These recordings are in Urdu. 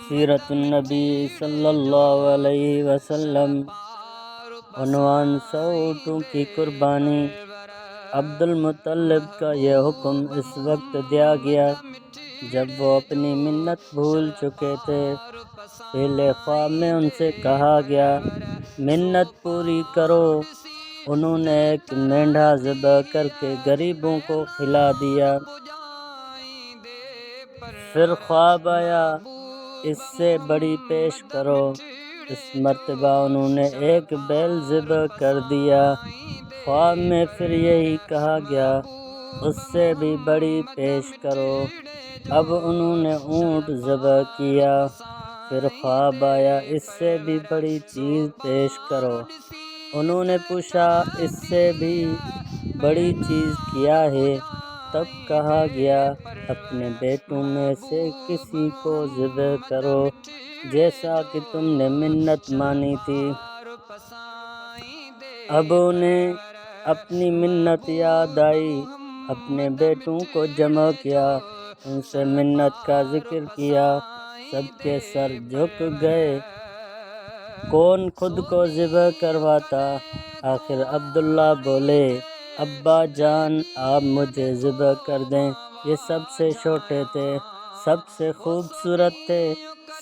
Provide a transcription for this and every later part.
سیرت النبی صلی اللہ علیہ وسلم۔ عنوان 100 اونٹوں کی قربانی۔ عبد المطلب کا یہ حکم اس وقت دیا گیا جب وہ اپنی منت بھول چکے تھے۔ پہلے خواب میں ان سے کہا گیا منت پوری کرو۔ انہوں نے ایک مینڈھا ذبح کر کے غریبوں کو کھلا دیا۔ پھر خواب آیا اس سے بڑی پیش کرو۔ اس مرتبہ انہوں نے ایک بیل ذبح کر دیا۔ خواب میں پھر یہی کہا گیا اس سے بھی بڑی پیش کرو۔ اب انہوں نے اونٹ ذبح کیا۔ پھر خواب آیا اس سے بھی بڑی چیز پیش کرو۔ انہوں نے پوچھا اس سے بھی بڑی چیز کیا ہے؟ تب کہا گیا اپنے بیٹوں میں سے کسی کو ذبح کرو جیسا کہ تم نے منت مانی تھی۔ اب انہیں اپنی منت یاد آئی۔ اپنے بیٹوں کو جمع کیا، ان سے منت کا ذکر کیا۔ سب کے سر جھک گئے۔ کون خود کو ذبح کرواتا؟ آخر عبداللہ بولے ابا جان آپ مجھے ذبح کر دیں۔ یہ سب سے چھوٹے تھے، سب سے خوبصورت تھے،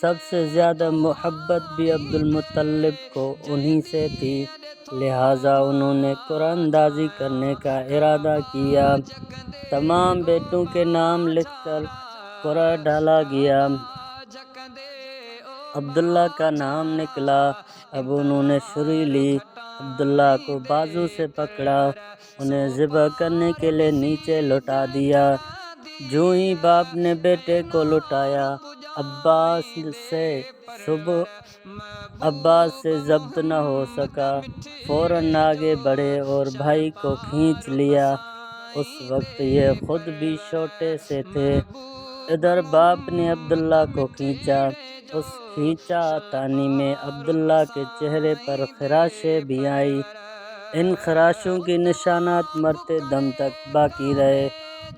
سب سے زیادہ محبت بھی عبد المطلب کو انہی سے تھی، لہٰذا انہوں نے قرعہ اندازی کرنے کا ارادہ کیا۔ تمام بیٹوں کے نام لکھ کر قرعہ ڈالا گیا۔ عبداللہ کا نام نکلا۔ اب انہوں نے چھری لی، عبداللہ کو بازو سے پکڑا، انہیں ذبح کرنے کے لیے نیچے لٹا دیا۔ جوں ہی باپ نے بیٹے کو لٹایا، عباس سے ضبط نہ ہو سکا، فوراً آگے بڑھے اور بھائی کو کھینچ لیا۔ اس وقت یہ خود بھی چھوٹے سے تھے۔ ادھر باپ نے عبداللہ کو کھینچا۔ اس کھینچا تانی میں عبداللہ کے چہرے پر خراشیں بھی آئیں۔ ان خراشوں کے نشانات مرتے دم تک باقی رہے۔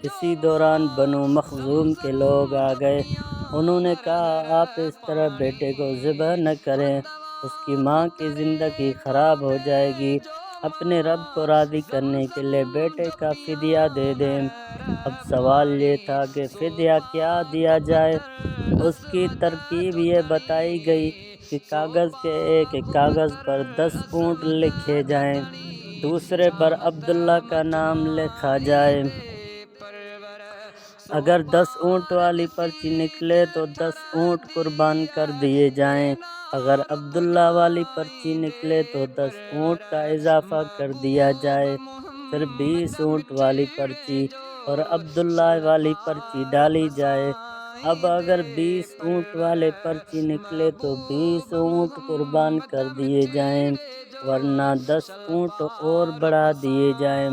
اسی دوران بنو مخزوم کے لوگ آ گئے۔ انہوں نے کہا آپ اس طرح بیٹے کو ذبح نہ کریں، اس کی ماں کی زندگی خراب ہو جائے گی۔ اپنے رب کو راضی کرنے کے لیے بیٹے کا فدیہ دے دیں۔ اب سوال یہ تھا کہ فدیہ کیا دیا جائے؟ اس کی ترکیب یہ بتائی گئی کہ کاغذ کے ایک کاغذ پر 10 اونٹ لکھے جائیں، دوسرے پر عبداللہ کا نام لکھا جائے۔ اگر 10 اونٹ والی پرچی نکلے تو 10 اونٹ قربان کر دیے جائیں، اگر عبداللہ والی پرچی نکلے تو 10 اونٹ کا اضافہ کر دیا جائے۔ پھر 20 اونٹ والی پرچی اور عبداللہ والی پرچی ڈالی جائے۔ اب اگر 20 اونٹ والے پرچی نکلے تو 20 اونٹ قربان کر دیے جائیں، ورنہ 10 اونٹ اور بڑھا دیے جائیں۔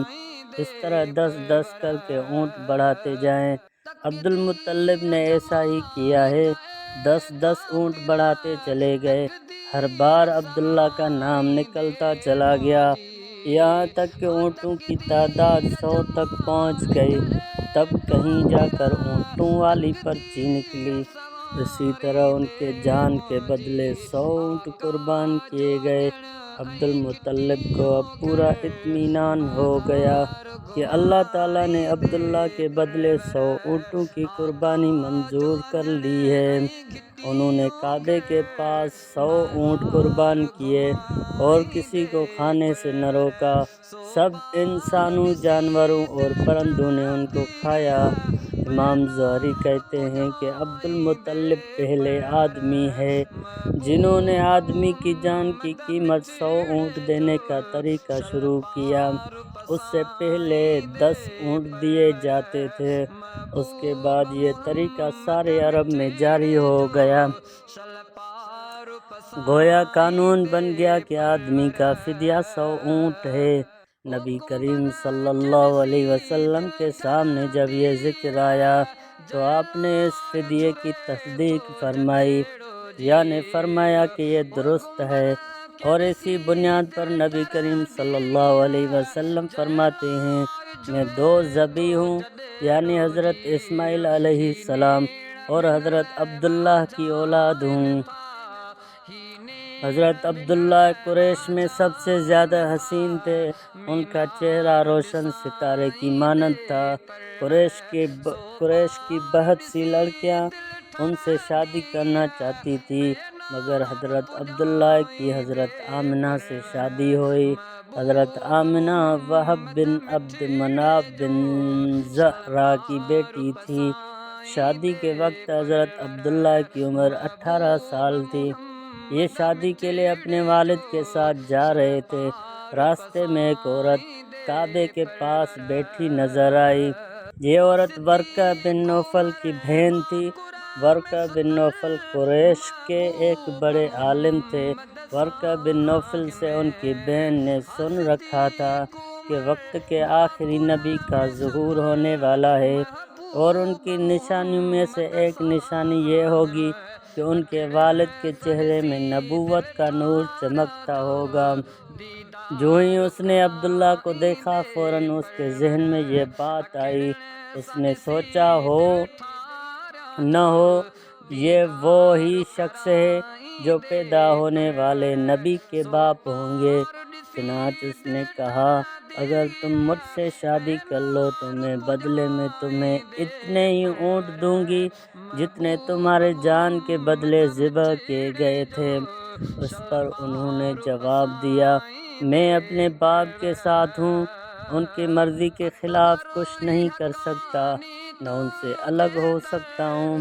اس طرح 10-10 کر کے اونٹ بڑھاتے جائیں۔ عبد المطلب نے ایسا ہی کیا ہے، 10-10 اونٹ بڑھاتے چلے گئے۔ ہر بار عبداللہ کا نام نکلتا چلا گیا، یہاں تک کہ اونٹوں کی تعداد 100 تک پہنچ گئی۔ تب کہیں جا کر اونٹوں والی پرچی نکلی۔ اسی طرح ان کے جان کے بدلے 100 اونٹ قربان کیے گئے۔ عبد المطلب کو اب پورا اطمینان ہو گیا کہ اللہ تعالیٰ نے عبداللہ کے بدلے 100 اونٹوں کی قربانی منظور کر لی ہے۔ انہوں نے کعبے کے پاس 100 اونٹ قربان کیے اور کسی کو کھانے سے نہ روکا۔ سب انسانوں، جانوروں اور پرندوں نے ان کو کھایا۔ امام زہری کہتے ہیں کہ عبد المطلب پہلے آدمی ہے جنہوں نے آدمی کی جان کی قیمت 100 اونٹ دینے کا طریقہ شروع کیا۔ اس سے پہلے 10 اونٹ دیے جاتے تھے۔ اس کے بعد یہ طریقہ سارے عرب میں جاری ہو گیا۔ گویا قانون بن گیا کہ آدمی کا فدیہ 100 اونٹ ہے۔ نبی کریم صلی اللہ علیہ وسلم کے سامنے جب یہ ذکر آیا تو آپ نے اس فدیے کی تصدیق فرمائی، یعنی فرمایا کہ یہ درست ہے، اور اسی بنیاد پر نبی کریم صلی اللہ علیہ وسلم فرماتے ہیں میں 2 ذبی ہوں، یعنی حضرت اسماعیل علیہ السلام اور حضرت عبداللہ کی اولاد ہوں۔ حضرت عبداللہ قریش میں سب سے زیادہ حسین تھے، ان کا چہرہ روشن ستارے کی مانند تھا۔ قریش کی بہت سی لڑکیاں ان سے شادی کرنا چاہتی تھیں، مگر حضرت عبداللہ کی حضرت آمنہ سے شادی ہوئی۔ حضرت آمنہ وہب بن عبد مناف بن زہرہ کی بیٹی تھی۔ شادی کے وقت حضرت عبداللہ کی عمر 18 سال تھی۔ یہ شادی کے لیے اپنے والد کے ساتھ جا رہے تھے۔ راستے میں ایک عورت کعبے کے پاس بیٹھی نظر آئی۔ یہ عورت ورقہ بن نوفل کی بہن تھی۔ ورقہ بن نوفل قریش کے ایک بڑے عالم تھے۔ ورقہ بن نوفل سے ان کی بہن نے سن رکھا تھا کہ وقت کے آخری نبی کا ظہور ہونے والا ہے، اور ان کی نشانیوں میں سے ایک نشانی یہ ہوگی کہ ان کے والد کے چہرے میں نبوت کا نور چمکتا ہوگا۔ جو ہی اس نے عبداللہ کو دیکھا، فوراً اس کے ذہن میں یہ بات آئی۔ اس نے سوچا ہو نہ ہو یہ وہی شخص ہے جو پیدا ہونے والے نبی کے باپ ہوں گے۔ چنانچہ اس نے کہا، اگر تم مجھ سے شادی کر لو تو میں بدلے میں تمہیں اتنے ہی اونٹ دوں گی جتنے تمہارے جان کے بدلے ذبح کیے گئے تھے۔ اس پر انہوں نے جواب دیا، میں اپنے باپ کے ساتھ ہوں، ان کی مرضی کے خلاف کچھ نہیں کر سکتا، نہ ان سے الگ ہو سکتا ہوں،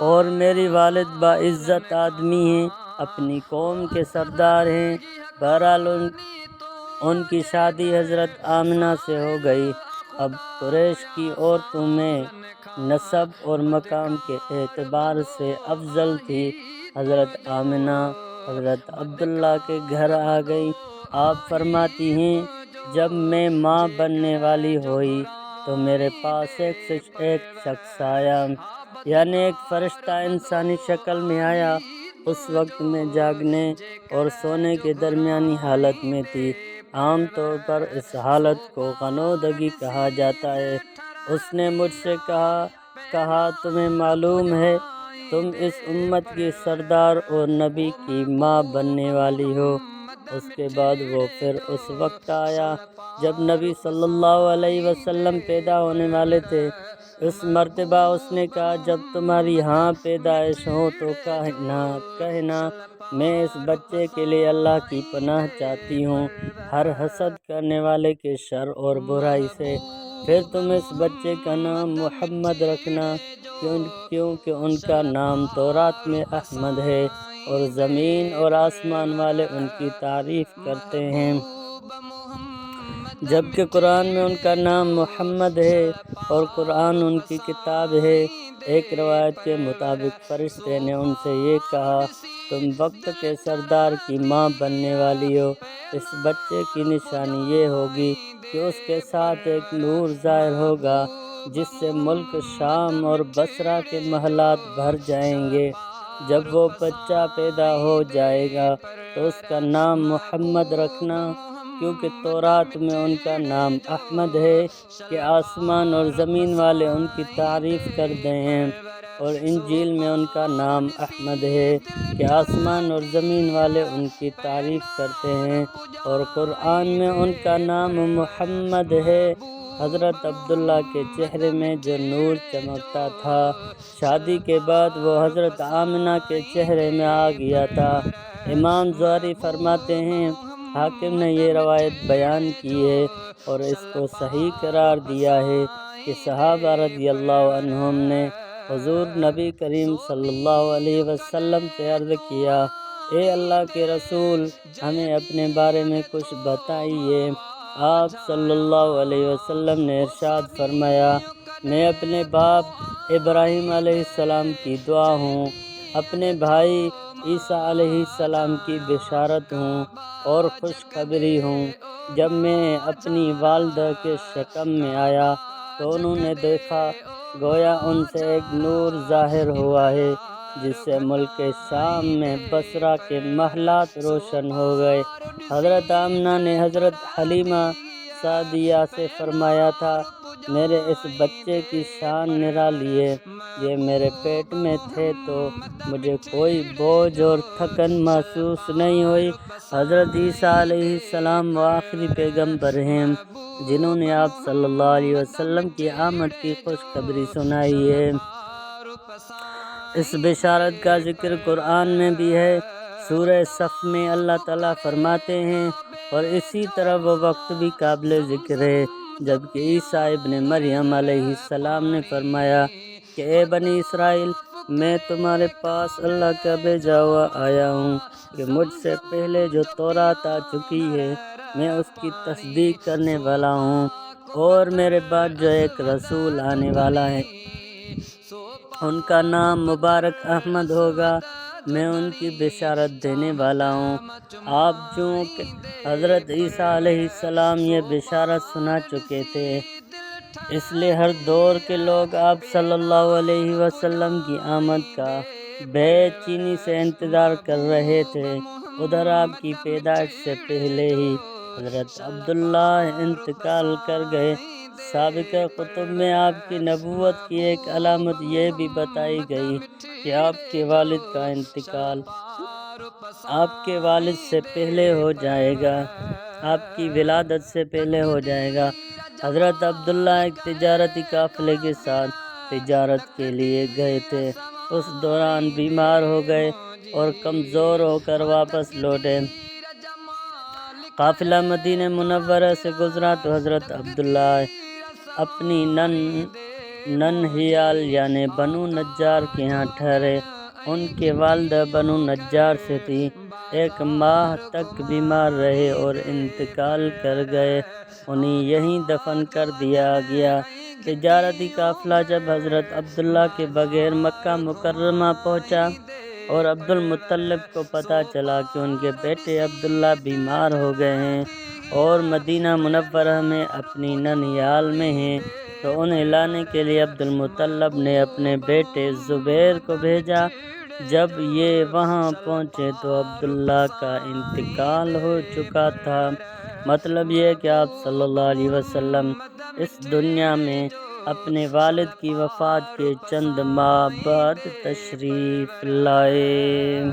اور میری والد باعزت آدمی ہیں، اپنی قوم کے سردار ہیں۔ بہرحال ان کی شادی حضرت آمنہ سے ہو گئی۔ اب قریش کی عورتوں میں نسب اور مقام کے اعتبار سے افضل تھی حضرت آمنہ حضرت عبداللہ کے گھر آ گئی۔ آپ فرماتی ہیں، جب میں ماں بننے والی ہوئی تو میرے پاس ایک شخص آیا، یعنی ایک فرشتہ انسانی شکل میں آیا۔ اس وقت میں جاگنے اور سونے کے درمیانی حالت میں تھی۔ عام طور پر اس حالت کو غنودگی کہا جاتا ہے۔ اس نے مجھ سے کہا تمہیں معلوم ہے تم اس امت کی سردار اور نبی کی ماں بننے والی ہو۔ اس کے بعد وہ پھر اس وقت آیا جب نبی صلی اللہ علیہ وسلم پیدا ہونے والے تھے۔ اس مرتبہ اس نے کہا، جب تمہاری ہاں پیدائش ہو تو کہنا میں اس بچے کے لیے اللہ کی پناہ چاہتی ہوں، ہر حسد کرنے والے کے شر اور برائی سے۔ پھر تم اس بچے کا نام محمد رکھنا، کیونکہ ان کا نام تورات میں احمد ہے، اور زمین اور آسمان والے ان کی تعریف کرتے ہیں، جبکہ قرآن میں ان کا نام محمد ہے، اور قرآن ان کی کتاب ہے۔ ایک روایت کے مطابق فرشتے نے ان سے یہ کہا، تم وقت کے سردار کی ماں بننے والی ہو۔ اس بچے کی نشانی یہ ہوگی کہ اس کے ساتھ ایک نور ظاہر ہوگا جس سے ملک شام اور بصرہ کے محلات بھر جائیں گے۔ جب وہ بچہ پیدا ہو جائے گا تو اس کا نام محمد رکھنا، کیونکہ تورات میں ان کا نام احمد ہے کہ آسمان اور زمین والے ان کی تعریف کرتے ہیں، اور انجیل میں ان کا نام احمد ہے کہ آسمان اور زمین والے ان کی تعریف کرتے ہیں، اور قرآن میں ان کا نام محمد ہے۔ حضرت عبداللہ کے چہرے میں جو نور چمکتا تھا، شادی کے بعد وہ حضرت آمنہ کے چہرے میں آ گیا تھا۔ امام زہری فرماتے ہیں، حاکم نے یہ روایت بیان کی ہے اور اس کو صحیح قرار دیا ہے کہ صحابہ رضی اللہ عنہم نے حضور نبی کریم صلی اللہ علیہ وسلم سے عرض کیا، اے اللہ کے رسول، ہمیں اپنے بارے میں کچھ بتائیے۔ آپ صلی اللہ علیہ وسلم نے ارشاد فرمایا، میں اپنے باپ ابراہیم علیہ السلام کی دعا ہوں، اپنے بھائی عیسیٰ علیہ السلام کی بشارت ہوں اور خوشخبری ہوں۔ جب میں اپنی والدہ کے شکم میں آیا تو انہوں نے دیکھا گویا ان سے ایک نور ظاہر ہوا ہے جس سے ملک شام میں بصرہ کے محلات روشن ہو گئے۔ حضرت آمنہ نے حضرت حلیمہ سعدیہ سے فرمایا تھا، میرے اس بچے کی شان نرالی ہے، یہ میرے پیٹ میں تھے تو مجھے کوئی بوجھ اور تھکن محسوس نہیں ہوئی۔ حضرت عیسیٰ علیہ السلام وہ آخری پیغمبر ہیں جنہوں نے آپ صلی اللہ علیہ وسلم کی آمد کی خوشخبری سنائی ہے۔ اس بشارت کا ذکر قرآن میں بھی ہے۔ سورہ صف میں اللہ تعالیٰ فرماتے ہیں، اور اسی طرح وہ وقت بھی قابل ذکر ہے جبکہ عیسیٰ ابن مریم علیہ السلام نے فرمایا کہ اے بنی اسرائیل، میں تمہارے پاس اللہ کا بھیجا ہوا آیا ہوں کہ مجھ سے پہلے جو تورات آ چکی ہے میں اس کی تصدیق کرنے والا ہوں، اور میرے بعد جو ایک رسول آنے والا ہے ان کا نام مبارک احمد ہوگا، میں ان کی بشارت دینے والا ہوں۔ آپ چونکہ حضرت عیسیٰ علیہ السلام یہ بشارت سنا چکے تھے، اس لیے ہر دور کے لوگ آپ صلی اللہ علیہ وسلم کی آمد کا بے چینی سے انتظار کر رہے تھے۔ ادھر آپ کی پیدائش سے پہلے ہی حضرت عبداللہ انتقال کر گئے۔ سابقہ کتب میں آپ کی نبوت کی ایک علامت یہ بھی بتائی گئی کہ آپ کے والد کا انتقال آپ کے والد سے پہلے ہو جائے گا، آپ کی ولادت سے پہلے ہو جائے گا۔ حضرت عبداللہ ایک تجارتی قافلے کے ساتھ تجارت کے لیے گئے تھے، اس دوران بیمار ہو گئے اور کمزور ہو کر واپس لوٹے۔ قافلہ مدینہ منورہ سے گزرا تو حضرت عبداللہ اپنی ننہیال یعنی بنو نجار کے ہاں ٹھہرے۔ ان کی والدہ بنو نجار سے تھی، 1 ماہ تک بیمار رہے اور انتقال کر گئے، انہیں یہیں دفن کر دیا گیا۔ تجارتی قافلہ جب حضرت عبداللہ کے بغیر مکہ مکرمہ پہنچا اور عبد المطلب کو پتہ چلا کہ ان کے بیٹے عبداللہ بیمار ہو گئے ہیں اور مدینہ منورہ میں اپنی ننہیال میں ہیں، تو انہیں لانے کے لیے عبد المطلب نے اپنے بیٹے زبیر کو بھیجا۔ جب یہ وہاں پہنچے تو عبداللہ کا انتقال ہو چکا تھا۔ مطلب یہ کہ آپ صلی اللہ علیہ وسلم اس دنیا میں اپنے والد کی وفات کے چند ماہ بعد تشریف لائے۔